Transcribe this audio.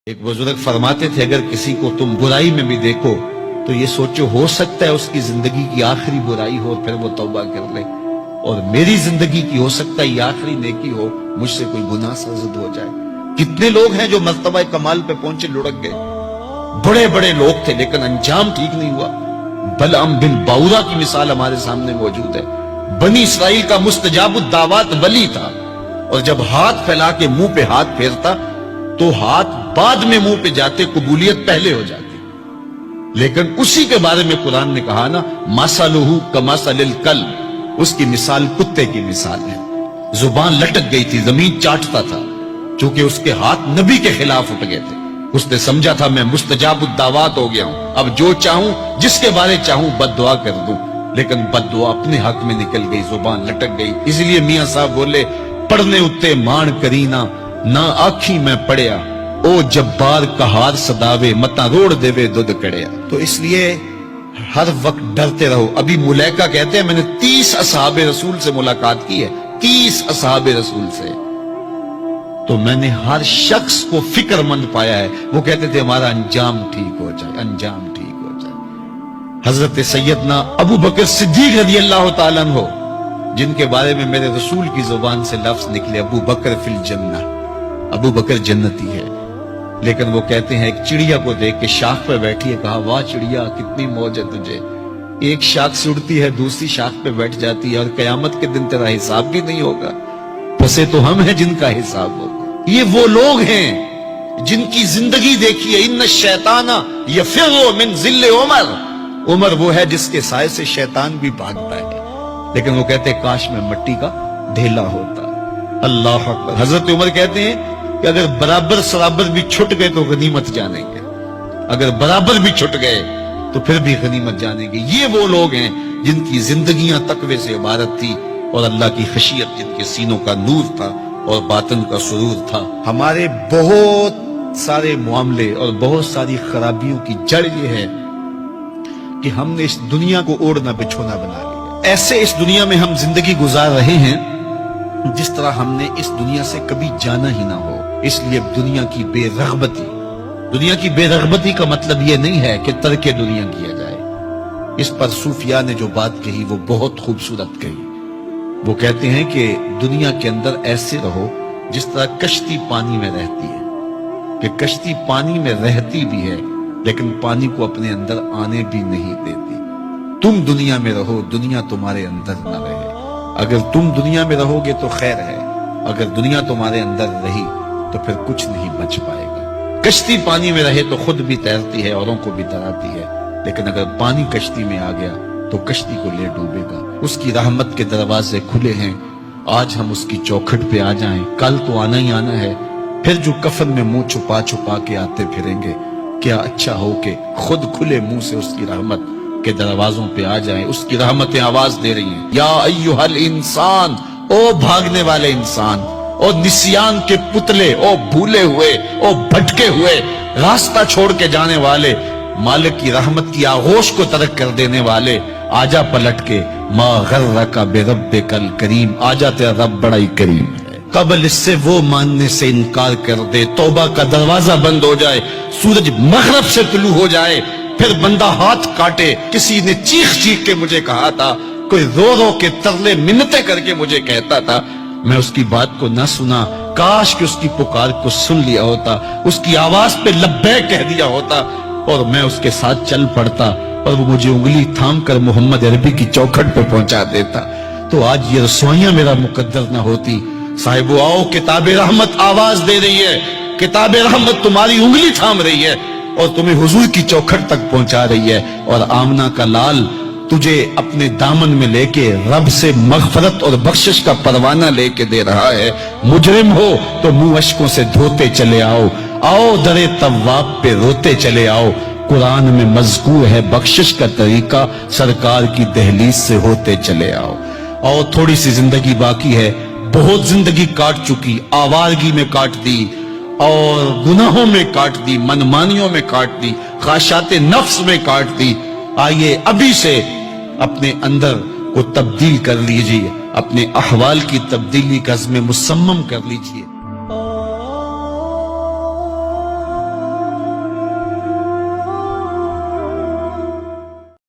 ایک بزرگ فرماتے تھے اگر کسی کو تم برائی میں بھی دیکھو تو یہ سوچو ہو سکتا ہے اس کی زندگی کی آخری برائی ہو پھر وہ توبہ کر لے، اور میری زندگی کی ہو سکتا ہے یہ آخری نیکی ہو، مجھ سے کوئی گناہ سرزد ہو جائے۔ کتنے لوگ ہیں جو مرتبہ کمال پہ پہنچے لڑک گئے، بڑے بڑے لوگ تھے لیکن انجام ٹھیک نہیں ہوا۔ بلعام بن باورا کی مثال ہمارے سامنے موجود ہے۔ بنی اسرائیل کا مستجاب الدعوات ولی تھا، اور جب ہاتھ پھیلا کے منہ پہ ہاتھ پھیرتا تو ہاتھ بعد میں منہ پہ جاتے، قبولیت پہلے ہو جاتی۔ لیکن اسی کے بارے میں قرآن نے کہا نا، مثلہ کمثل الکلب، اس کی مثال کتے کی مثال ہے۔ زبان لٹک گئی تھی، زمین چاٹتا تھا، چونکہ اس کے ہاتھ نبی کے خلاف اٹھ گئے تھے۔ اس نے سمجھا تھا میں مستجاب الدعوات ہو گیا ہوں، اب جو چاہوں جس کے بارے چاہوں بد دعا کر دوں، لیکن بد دعا اپنے حق میں نکل گئی، زبان لٹک گئی۔ اس لیے میاں صاحب بولے، پڑھنے اتے مان کرینا نہ آکھی میں پڑیا، او جبار کہار صداوے متا روڑ دیوے دودھ کڑیا۔ تو اس لیے ہر وقت ڈرتے رہو۔ ابھی ملیکہ کہتے ہیں میں نے 30 اصحاب رسول سے ملاقات کی ہے، 30 اصحاب رسول سے، تو میں نے ہر شخص کو فکر مند پایا ہے۔ وہ کہتے تھے ہمارا انجام ٹھیک ہو جائے، انجام ٹھیک ہو جائے۔ حضرت سیدنا ابو بکر صدیق رضی اللہ تعالیٰ عنہ، جن کے بارے میں میرے رسول کی زبان سے لفظ نکلے، ابو بکر فی الجنہ، ابو بکر جنتی ہے، لیکن وہ کہتے ہیں ایک چڑیا کو دیکھ کے شاخ پہ بیٹھی ہے، کہا واہ چڑیا کتنی موج ہے تجھے، ایک شاخ سے اڑتی ہے دوسری شاخ پہ بیٹھ جاتی ہے، اور قیامت کے دن تیرا حساب بھی نہیں ہوگا، پھنسے تو ہم ہیں جن کا حساب ہوگا۔ یہ وہ لوگ ہیں جن کی زندگی دیکھیے، ان الشیطان یفر من ذل عمر، عمر وہ ہے جس کے سائے سے شیطان بھی بھاگتا ہے، لیکن وہ کہتے ہیں کاش میں مٹی کا ڈھیلا ہوتا۔ اللہ اکبر۔ حضرت عمر کہتے ہیں کہ اگر برابر سرابر بھی چھٹ گئے تو غنیمت جانیں گے، اگر برابر بھی چھٹ گئے تو پھر بھی غنیمت جانیں گے۔ یہ وہ لوگ ہیں جن کی زندگیاں تقوی سے عبارت تھی، اور اللہ کی خشیت جن کے سینوں کا نور تھا اور باطن کا سرور تھا۔ ہمارے بہت سارے معاملے اور بہت ساری خرابیوں کی جڑ یہ ہے کہ ہم نے اس دنیا کو اوڑھنا بچھونا بنا لیا۔ ایسے اس دنیا میں ہم زندگی گزار رہے ہیں جس طرح ہم نے اس دنیا سے کبھی جانا ہی نہ ہو۔ اس لیے دنیا کی بے رغبتی، دنیا کی بے رغبتی کا مطلب یہ نہیں ہے کہ ترک دنیا کیا جائے۔ اس پر صوفیاء نے جو بات کہی وہ بہت خوبصورت کہی۔ وہ کہتے ہیں کہ دنیا کے اندر ایسے رہو جس طرح کشتی پانی میں رہتی ہے، کہ کشتی پانی میں رہتی بھی ہے لیکن پانی کو اپنے اندر آنے بھی نہیں دیتی۔ تم دنیا میں رہو، دنیا تمہارے اندر نہ رہے۔ اگر تم دنیا میں رہو گے تو خیر ہے، اگر دنیا تمہارے اندر رہی تو پھر کچھ نہیں بچ پائے گا۔ کشتی پانی میں رہے تو خود بھی تیرتی ہے، اوروں کو بھی تراتی ہے، لیکن اگر پانی کشتی میں آ گیا تو کشتی کو لے ڈوبے گا۔ اس کی رحمت کے دروازے کھلے ہیں، آج ہم اس کی چوکھٹ پہ آ جائیں، کل تو آنا ہی آنا ہے۔ پھر جو کفن میں منہ چھپا چھپا کے آتے پھریں گے، کیا اچھا ہو کہ خود کھلے منہ سے اس کی رحمت کے دروازوں پہ آ جائیں۔ اس کی رحمتیں آواز دے رہی ہیں، یا ایھا الانسان، او بھاگنے والے انسان، او نسیان کے پتلے، او بھولے ہوئے، او بھٹکے ہوئے، راستہ چھوڑ کے جانے والے، مالک کی رحمت کی آغوش کو ترک کر دینے والے، آجا پلٹ کے، ما غرک بربک الکریم، آجا تیرا رب بڑا ہی کریم ہے۔ قبل اس سے وہ ماننے سے انکار کر دے، توبہ کا دروازہ بند ہو جائے، سورج مغرب سے طلوع ہو جائے، پھر بندہ ہاتھ کاٹے۔ کسی نے چیخ چیخ کے مجھے کہا تھا، کوئی رو رو کے ترلے منتیں کر کے مجھے کہتا تھا، میں اس کی بات کو نہ سنا، کاش کہ اس کی پکار کو سن لیا ہوتا، اس کی آواز پہ لبیک کہہ دیا ہوتا، اور میں اس کے ساتھ چل پڑتا، اور وہ مجھے انگلی تھام کر محمد عربی کی چوکھٹ پہ پہنچا دیتا، تو آج یہ رسوائیاں میرا مقدر نہ ہوتی۔ صاحبو آؤ، کتاب رحمت آواز دے رہی ہے، کتاب رحمت تمہاری انگلی تھام رہی ہے اور تمہیں حضور کی چوکھٹ تک پہنچا رہی ہے، اور آمنہ کا لال تجھے اپنے دامن میں لے کے رب سے مغفرت اور بخشش کا پروانہ لے کے دے رہا ہے۔ مجرم ہو تو منہ اشکوں سے دھوتے چلے آؤ، آؤ درے تواب پہ روتے چلے آؤ، قرآن میں مذکور ہے بخشش کا طریقہ، سرکار کی دہلیز سے ہوتے چلے آؤ۔ اور تھوڑی سی زندگی باقی ہے، بہت زندگی کاٹ چکی، آوارگی میں کاٹ دی، اور گناہوں میں کاٹ دی، منمانیوں میں کاٹ دی، خواہشات نفس میں کاٹ دی۔ آئیے ابھی سے اپنے اندر کو تبدیل کر لیجئے، اپنے احوال کی تبدیلی کا عزم مصمم کر لیجئے۔